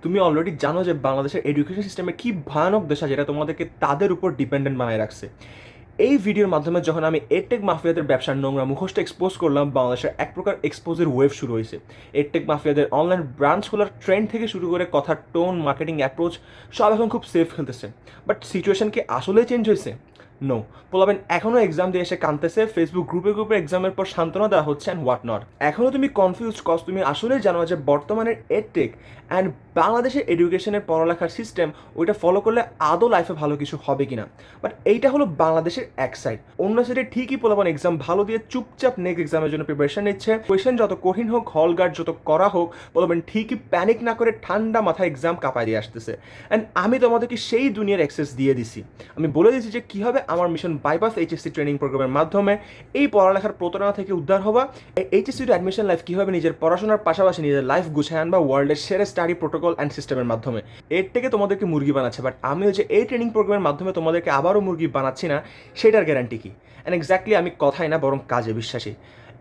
তুমি অলরেডি জানো যে বাংলাদেশের এডুকেশন সিস্টেমে কি ভয়ানক দশা, যেটা তোমাদেরকে তাদের উপর ডিপেন্ডেন্ট বানায় রাখছে। এই ভিডিওর মাধ্যমে যখন আমি এডটেক মাফিয়াদের ব্যবসার নোংরা মুখোশটা এক্সপোজ করলাম, বাংলাদেশের এক প্রকার এক্সপোজের ওয়েভ শুরু হয়েছে। এডটেক মাফিয়াদের অনলাইন ব্রাঞ্চ খোলার ট্রেন্ড থেকে শুরু করে কথার টোন, মার্কেটিং অ্যাপ্রোচ সব এখন খুব সেফ খেলতেছে। বাট সিচুয়েশন কি আসলেই চেঞ্জ হয়েছে? নো। পোলাবেন এখনও এক্সাম দিয়ে এসে কাঁদতেছে, ফেসবুক গ্রুপে গ্রুপে এক্সামের পর সান্ত্বনা দেওয়া হচ্ছে অ্যান্ড হোয়াট নট। এখনও তুমি কনফিউজ, কজ তুমি আসলেই জানো যে বর্তমানের এডটেক অ্যান্ড বাংলাদেশের এডুকেশনের পড়ালেখার সিস্টেম, ওইটা ফলো করলে আদৌ লাইফে ভালো কিছু হবে কিনা। বাট এইটা হলো বাংলাদেশের এক সাইড। অন্য সাইডে ঠিকই পোলাপান এক্সাম ভালো দিয়ে চুপচাপ নেক্সট এক্সামের জন্য প্রিপারেশন নিচ্ছে। কোয়েশ্চেন যত কঠিন হোক, হল গার্ড যত করা হোক, পোলাপান ঠিকই প্যানিক না করে ঠান্ডা মাথায় এক্সাম কাঁপায় দিয়ে আসতেছে। অ্যান্ড আমি তোমাদেরকে সেই দুনিয়ার অ্যাক্সেস দিয়ে দিছি। আমি বলে দিচ্ছি যে কীভাবে আমার মিশন বাইপাস এইচএসসি ট্রেনিং প্রোগ্রামের মাধ্যমে এই পড়ালেখার প্রতারণা থেকে উদ্ধার হবা, এইচএসসি টু অ্যাডমিশন লাইফ কীভাবে নিজের পড়াশোনার পাশাপাশি নিজের লাইফ গুছায় আনবা ওয়ার্ল্ডের সেরা স্টাডি প্রোটোকল অ্যান্ড সিস্টেমের মাধ্যমে। এর থেকে তোমাদেরকে মুরগি বানাচ্ছে, বাট আমি যে এই ট্রেনিং প্রোগ্রামের মাধ্যমে তোমাদেরকে আবারও মুরগি বানাচ্ছি না, সেটার গ্যারান্টি কি? অ্যান্ড এক্স্যাক্টলি আমি কথাই না বরং কাজে বিশ্বাসী।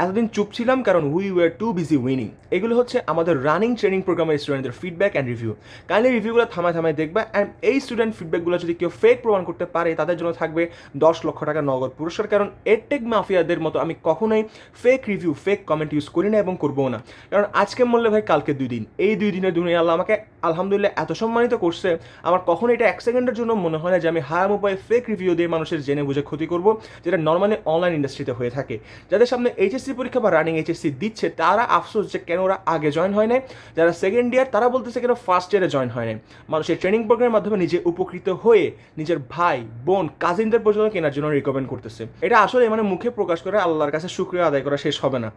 এতদিন চুপ ছিলাম কারণ we were too busy winning. এগুলো হচ্ছে আমাদের রানিং ট্রেনিং প্রোগ্রামের স্টুডেন্টদের ফিডব্যাক অ্যান্ড রিভিউ। কাইন্ডলি রিভিউগুলো থামায় থামায় দেখবা, অ্যান্ড এই স্টুডেন্ট ফিডব্যাকগুলো যদি কেউ ফেক প্রমাণ করতে পারে, তাদের জন্য থাকবে 10 লক্ষ টাকা নগদ পুরস্কার। কারণ এডটেক মাফিয়াদের মতো আমি কখনোই fake review, fake comment use করি না এবং করবো না। কারণ আজকে মরলে ভাই কালকে 2 দিন, এই 2 দিনের দুনিয়া আল্লাহ আমাকে আলহামদুলিল্লাহ এত সম্মানিত করছে, আমার কখনো এটা 1 সেকেন্ডের জন্য মনে হয় না যে আমি হারাম উপায়ে ফেক রিভিউ দিয়ে মানুষের জেনে বুঝে ক্ষতি করবো, যেটা নর্মালি অনলাইন ইন্ডাস্ট্রিতে হয়ে থাকে। যাদের সামনে এইচএসসি পরীক্ষা বা রানিং এইচএসসি দিচ্ছে, তারা আফসোস যে কেন ওরা আগে জয়েন হয় নাই। যারা সেকেন্ড ইয়ার, তারা বলতেছে কেন ফার্স্ট ইয়ারে জয়েন হয় নাই। মানুষের ট্রেনিং প্রোগ্রামের মাধ্যমে নিজে উপকৃত হয়ে নিজের ভাই, বোন, কাজিনদের পর্যন্ত কেনার জন্য রিকমেন্ড করতেছে। এটা আসলে মানে মুখে প্রকাশ করে আল্লাহর কাছে শুকরিয়া আদায় করা শেষ হবে না।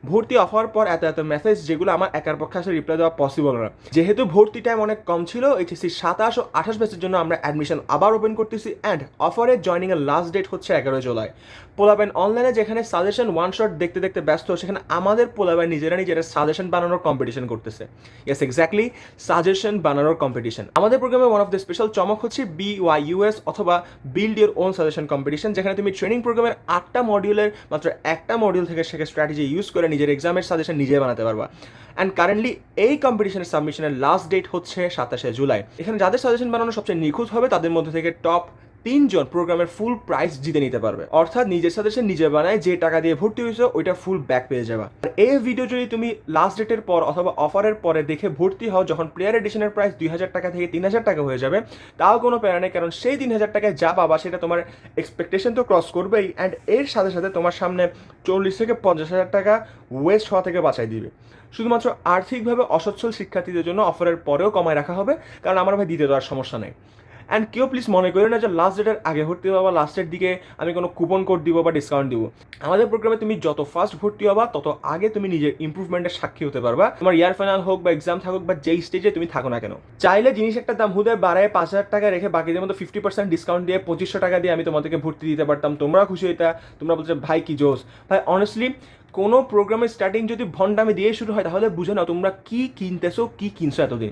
ভর্তি অফার পর এত এত মেসেজ, যেগুলো আমার একার পক্ষে আসলে রিপ্লাই দেওয়া পসিবল না। যেহেতু ভর্তি টাইম অনেক কম ছিল, এইচএসসি 27 ও 28 ব্যাচের জন্য আমরা অ্যাডমিশন আবার ওপেন করতেছি। অ্যান্ড অফারের জয়নিংয়ের লাস্ট ডেট হচ্ছে 11 জুলাই। পোলাবেন অনলাইনে যেখানে সাজেশন ওয়ান শট দেখতে দেখতে ব্যস্ত, সেখানে আমাদের পোলাবেন নিজেরা সাজেশন বানানোর কম্পিটিশন করতেছে। ইয়েস, এক্স্যাক্টলি, সাজেশন বানানোর কম্পিটিশন। আমাদের প্রোগ্রামে ওয়ান অফ দ্য স্পেশাল চমক হচ্ছে BYUS অথবা build your own suggestion competition, যেখানে তুমি ট্রেনিং প্রোগ্রামের 8টা মডিউলের মাত্র একটা মডিউল থেকে শেখা স্ট্র্যাটেজি ইউজ করে নিজের এক্সামের সাজেশন নিজে বানাতে পারবা। অ্যান্ড কারেন্টলি এই কম্পিটিশনের সাবমিশনের লাস্ট ডেট হচ্ছে 27 জুলাই। এখানে যাদের সাজেশন বানানো সবচেয়ে নিখুঁত হবে, তাদের মধ্যে থেকে টপ 3 জন প্রোগ্রামের ফুল প্রাইস জিতে নিতে পারবে। অর্থাৎ নিজের সাজেশন নিজে বানায়, যে টাকা দিয়ে ভর্তি হয়েছে ওইটা ফুল ব্যাক পেয়ে যাবে। আর এই ভিডিও যদি তুমি লাস্ট ডেটের পর অথবা অফারের পরে দেখে ভর্তি হও, যখন প্লেয়ার এডিশনের প্রাইস 2000 টাকা থেকে 3000 টাকা হয়ে যাবে, তাও কোনো প্যারা নেই, কারণ সেই 3000 টাকায় যা পাবা সেটা তোমার এক্সপেকটেশন তো ক্রস করবেই, অ্যান্ড এর সাথে সাথে তোমার সামনে 40 থেকে 50,000 টাকা ওয়েস্ট হওয়া থেকে বাঁচাই দিবে। শুধুমাত্র আর্থিকভাবে অসচ্ছল শিক্ষার্থীদের জন্য অফারের পরেও কমায় রাখা হবে, কারণ আমার ভাই দিতে দেওয়ার সমস্যা নেই। অ্যান্ড কেউ প্লিজ মনে করি না যে লাস্ট ডেটের আগে ভর্তি হওয়া বা লাস্টের দিকে আমি কোনো কুপন কোড দিব বা ডিসকাউন্ট দিব। আমাদের প্রোগ্রামে তুমি যত ফাস্ট ভর্তি হবা, তত আগে তুমি নিজের ইম্প্রুভমেন্টের সাক্ষী হতে পারবা। তোমার ইয়ার ফাইনাল হোক বা এক্সাম থাকুক বা যেই স্টেজে তুমি থাকো না কেন, চাইলে জিনিস একটা দাম হুদে বাড়ায় 5,000 টাকা রেখে বাকিদের মতো 50% ডিসকাউন্ট দিয়ে 2500 টাকা দিয়ে আমি তোমাদেরকে ভর্তি দিতে পারতাম। তোমরা খুশি হইতা, তোমরা বলছো ভাই কি জোস। ভাই অনেস্টলি, কোনো প্রোগ্রামের স্টার্টিং যদি ভন্ডামি দিয়ে শুরু হয়, তাহলে বুঝে নাও তোমরা কি কিনতেছো, কি কিনছো এতদিন।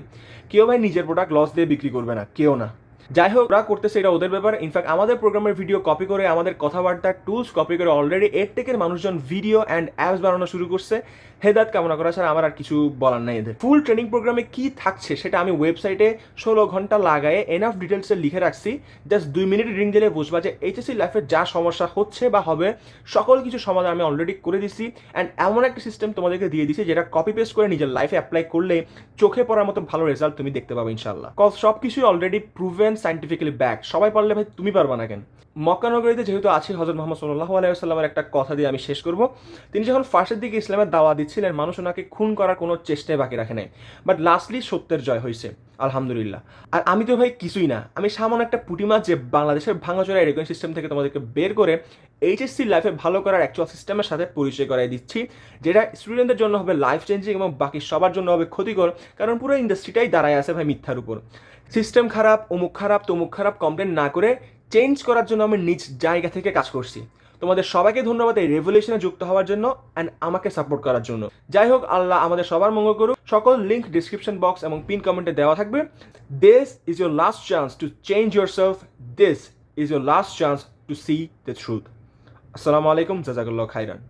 কেউ ভাই নিজের প্রোডাক্ট লস দিয়ে বিক্রি করবে না, কেউ না। যাই হোক, ওরা করতেছে, এটা ওদের ব্যাপার। ইনফ্যাক্ট আমাদের প্রোগ্রামের ভিডিও কপি করে, আমাদের কথাবার্তার টুলস কপি করে অলরেডি এডটেকের মানুষজন ভিডিও অ্যান্ড অ্যাপস বানানো শুরু করছে। হেদায়েত কামনা করা ছাড়া আমার আর কিছু বলার নাই এদের। ফুল ট্রেনিং প্রোগ্রামে কি থাকছে সেটা আমি ওয়েবসাইটে 16 ঘন্টা লাগায়ে এনাফ ডিটেলসে লিখে রাখছি। জাস্ট 2 মিনিট রিং দিলে বুঝবা যে এইচএসসি লাইফে যা সমস্যা হচ্ছে বা হবে, সকল কিছু সমাধান আমি অলরেডি করে দিছি। অ্যান্ড এমন একটা সিস্টেম তোমাদেরকে দিয়ে দিছি, যেটা কপি পেস্ট করে নিজের লাইফে অ্যাপ্লাই করলে চোখে পড়ার মতো ভালো রেজাল্ট তুমি দেখতে পাবে ইনশাল্লাহ। কজ সব কিছুই অলরেডি প্রুভেন, সাইন্টিফিক্যালি ব্যাক। সবাই পারলে ভাই তুমি পারবা না কেন? মক্কা নগরীতে যেহেতু আছে হযরত মুহাম্মদ সাল্লাল্লাহু আলাইহি ওয়াসাল্লামের একটা কথা দিয়ে আমি শেষ করব। তিনি যখন ফার্স্টের দিকে ইসলামের দাওয়া দিচ্ছিলেন, মানুষ ওনাকে খুন করার কোনো চেষ্টাই বাকি রাখে নাই, বাট লাস্টলি সত্যের জয় হয়েছে, আলহামদুলিল্লাহ। আর আমি তো ভাই কিছুই না, আমি সামান্য একটা পুঁটি মাছ যে বাংলাদেশের ভাঙাচোরা এডুকেশন সিস্টেম থেকে তোমাদেরকে বের করে এইচএসসি লাইফে ভালো করার অ্যাকচুয়াল সিস্টেমের সাথে পরিচয় করাই দিচ্ছি, যেটা স্টুডেন্টদের জন্য হবে লাইফ চেঞ্জিং এবং বাকি সবার জন্য হবে ক্ষতিকর। কারণ পুরো ইন্ডাস্ট্রিটাই দাঁড়ায় আছে ভাই মিথ্যার উপর। সিস্টেম খারাপ, অমুক খারাপ, তমুক খারাপ কমপ্লেন না করে চেঞ্জ করার জন্য আমি নিজ জায়গা থেকে কাজ করছি। তোমাদের সবাইকে ধন্যবাদ এই রেভলিউশনে যুক্ত হওয়ার জন্য অ্যান্ড আমাকে সাপোর্ট করার জন্য। যাই হোক, আল্লাহ আমাদের সবার মঙ্গল করুক। সকল লিঙ্ক ডিসক্রিপশন বক্স এবং পিন কমেন্টে দেওয়া থাকবে। This is your last chance to change yourself. This is your last chance to C the truth. আসসালামু আলাইকুম, জাযাকাল্লাহু খাইরান।